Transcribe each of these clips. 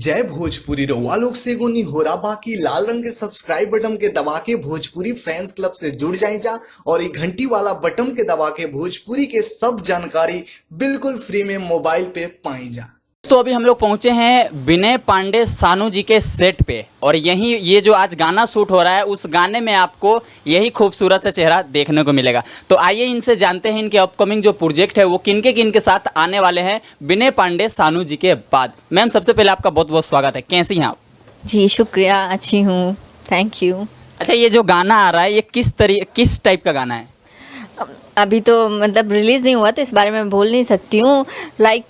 जय भोजपुरी रउआ लोग से एगो निहोरा बाकी लाल रंग के सब्सक्राइब बटन के दबा के भोजपुरी फैंस क्लब से जुड़ जाए जा और ये घंटी वाला बटन के दबा के भोजपुरी के सब जानकारी बिल्कुल फ्री में मोबाइल पे पाई जा। तो अभी हम लोग पहुंचे हैं विनय पांडे सानू जी के सेट पे और यहीं ये जो आज गाना शूट हो रहा है उस गाने में आपको यही खूबसूरत सा चेहरा देखने को मिलेगा। तो आइए इनसे जानते हैं इनके अपकमिंग जो प्रोजेक्ट है वो किनके साथ आने वाले हैं विनय पांडे सानू जी के बाद। मैम सबसे पहले आपका बहुत बहुत स्वागत है, कैसी हैं आप? जी शुक्रिया, अच्छी हूँ, थैंक यू। अच्छा, ये जो गाना आ रहा है ये किस टाइप का गाना है? अभी तो मतलब रिलीज़ नहीं हुआ तो इस बारे में बोल नहीं सकती हूँ। लाइक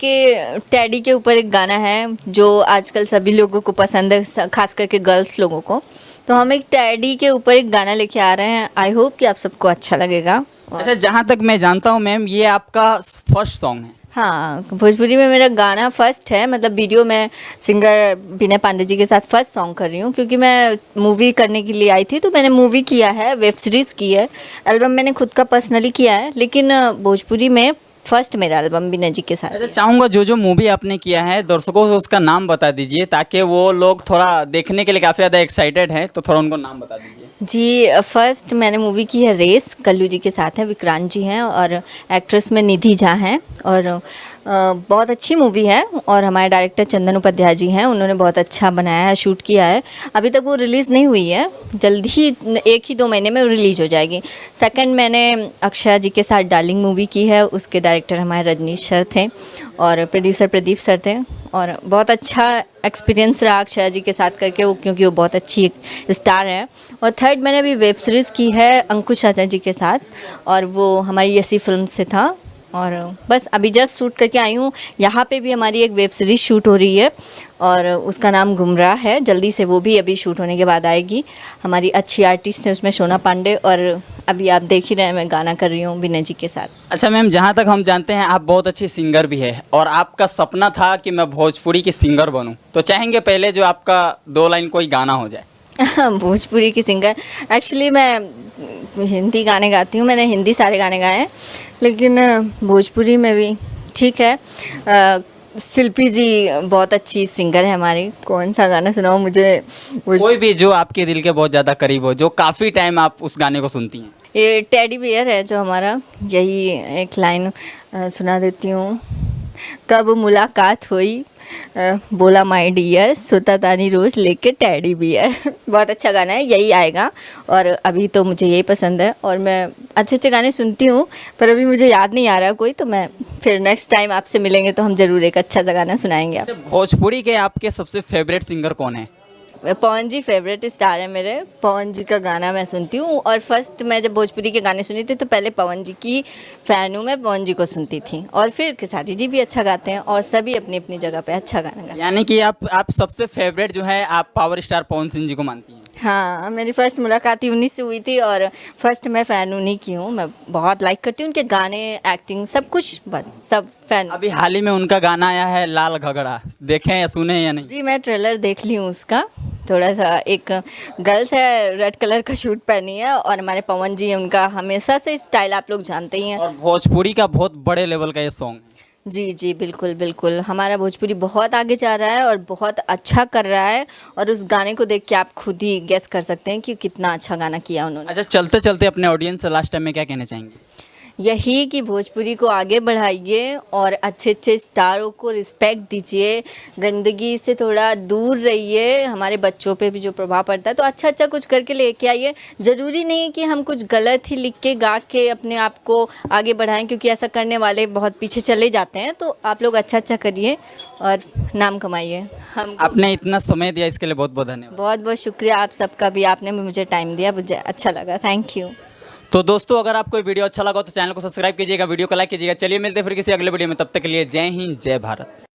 टैडी के ऊपर एक गाना है जो आजकल सभी लोगों को पसंद है, खास करके गर्ल्स लोगों को। तो हम एक टैडी के ऊपर एक गाना लेके आ रहे हैं। आई होप कि आप सबको अच्छा लगेगा। अच्छा, जहाँ तक मैं जानता हूँ मैम ये आपका फर्स्ट सॉन्ग है? हाँ, भोजपुरी में मेरा गाना फर्स्ट है। मतलब वीडियो में सिंगर विनय पांडे जी के साथ फर्स्ट सॉन्ग कर रही हूँ, क्योंकि मैं मूवी करने के लिए आई थी। तो मैंने मूवी किया है, वेब सीरीज़ की है, एल्बम मैंने खुद का पर्सनली किया है, लेकिन भोजपुरी में फर्स्ट मेरा एल्बम विनय जी के साथ। अच्छा, चाहूँगा जो मूवी आपने किया है दर्शकों को उसका नाम बता दीजिए ताकि वो लोग थोड़ा देखने के लिए काफ़ी ज़्यादा एक्साइटेड हैं, तो थोड़ा उनको नाम बता दीजिए। जी, फर्स्ट मैंने मूवी की है रेस, कल्लू जी के साथ है, विक्रांत जी हैं और एक्ट्रेस में निधि झा हैं और बहुत अच्छी मूवी है। और हमारे डायरेक्टर चंदन उपाध्याय जी हैं, उन्होंने बहुत अच्छा बनाया है, शूट किया है। अभी तक वो रिलीज़ नहीं हुई है, जल्दी ही 1 ही 2 महीने में रिलीज़ हो जाएगी। सेकंड मैंने अक्षय जी के साथ डार्लिंग मूवी की है, उसके डायरेक्टर हमारे रजनीश सर थे और प्रोड्यूसर प्रदीप सर थे। और बहुत अच्छा एक्सपीरियंस रहा अक्षय जी के साथ करके, वो क्योंकि वो बहुत अच्छी स्टार है। और थर्ड मैंने अभी वेब सीरीज़ की है अंकुश आचार्य जी के साथ, और वो हमारी यसी फिल्म से था। और बस अभी जस्ट शूट करके आई हूँ। यहाँ पे भी हमारी एक वेब सीरीज़ शूट हो रही है और उसका नाम गुमराह है। जल्दी से वो भी अभी शूट होने के बाद आएगी। हमारी अच्छी आर्टिस्ट है उसमें सोना पांडे, और अभी आप देख ही रहे हैं मैं गाना कर रही हूँ विनय जी के साथ। अच्छा मैम, जहाँ तक हम जानते हैं आप बहुत अच्छी सिंगर भी है और आपका सपना था कि मैं भोजपुरी की सिंगर बनूँ, तो चाहेंगे पहले जो आपका 2 लाइन कोई गाना हो जाए? भोजपुरी की सिंगर, एक्चुअली मैं हिंदी गाने गाती हूँ, मैंने हिंदी सारे गाने गाए हैं, लेकिन भोजपुरी में भी ठीक है। शिल्पी जी बहुत अच्छी सिंगर है हमारी। कौन सा गाना सुनाओ मुझे? कोई भी जो आपके दिल के बहुत ज़्यादा करीब हो, जो काफ़ी टाइम आप उस गाने को सुनती हैं। ये टेडी बियर है जो हमारा, यही एक लाइन सुना देती हूँ। कब मुलाकात हुई बोला माय डियर, सोता तानी रोज़ लेके टेडी बियर। बहुत अच्छा गाना है, यही आएगा। और अभी तो मुझे यही पसंद है और मैं अच्छे गाने सुनती हूँ, पर अभी मुझे याद नहीं आ रहा कोई। तो मैं फिर नेक्स्ट टाइम आपसे मिलेंगे तो हम ज़रूर एक अच्छा सा गाना सुनाएंगे आप। भोजपुरी के आपके सबसे फेवरेट सिंगर कौन है? पवन जी फेवरेट स्टार है मेरे। पवन जी का गाना मैं सुनती हूँ, और फर्स्ट मैं जब भोजपुरी के गाने सुनी थी तो पहले पवन जी की फ़ैन हूँ, मैं पवन जी को सुनती थी। और फिर खेसारी जी भी अच्छा गाते हैं और सभी अपनी अपनी जगह पे अच्छा गाना गाते हैं। यानी कि आप सबसे फेवरेट जो है आप पावर स्टार पवन सिंह जी को मानती हैं? हाँ, मेरी फर्स्ट मुलाकात ही उन्हीं से हुई थी और फर्स्ट मैं फ़ैन उन्हीं की हूँ। मैं बहुत लाइक करती हूँ उनके गाने, एक्टिंग, सब कुछ, बस सब फ़ैन। अभी हाल ही में उनका गाना आया है लाल घगड़ा, देखें या सुने या नहीं? जी, मैं ट्रेलर देख ली हूँ उसका। थोड़ा सा एक गर्ल्स है, रेड कलर का शूट पहनी है, और हमारे पवन जी उनका हमेशा से स्टाइल आप लोग जानते ही हैं। और भोजपुरी का बहुत बड़े लेवल का ये सॉन्ग है। जी जी, बिल्कुल बिल्कुल, हमारा भोजपुरी बहुत आगे जा रहा है और बहुत अच्छा कर रहा है। और उस गाने को देख के आप खुद ही गेस कर सकते हैं कि कितना अच्छा गाना किया उन्होंने। अच्छा, चलते चलते अपने ऑडियंस से लास्ट टाइम में क्या कहना चाहेंगे? यही कि भोजपुरी को आगे बढ़ाइए और अच्छे अच्छे स्टारों को रिस्पेक्ट दीजिए, गंदगी से थोड़ा दूर रहिए। हमारे बच्चों पे भी जो प्रभाव पड़ता है, तो अच्छा अच्छा कुछ करके लेके आइए। ज़रूरी नहीं कि हम कुछ गलत ही लिख के गा के अपने आप को आगे बढ़ाएं, क्योंकि ऐसा करने वाले बहुत पीछे चले जाते हैं। तो आप लोग अच्छा अच्छा करिए और नाम कमाइए। हम आपने इतना समय दिया इसके लिए बहुत बहुत धन्यवाद। बहुत बहुत शुक्रिया आप सबका भी, आपने भी मुझे टाइम दिया, मुझे अच्छा लगा, थैंक यू। तो दोस्तों, अगर आपको वीडियो अच्छा लगा तो चैनल को सब्सक्राइब कीजिएगा, वीडियो को लाइक कीजिएगा। चलिए मिलते हैं फिर किसी अगले वीडियो में, तब तक के लिए जय हिंद, जय भारत।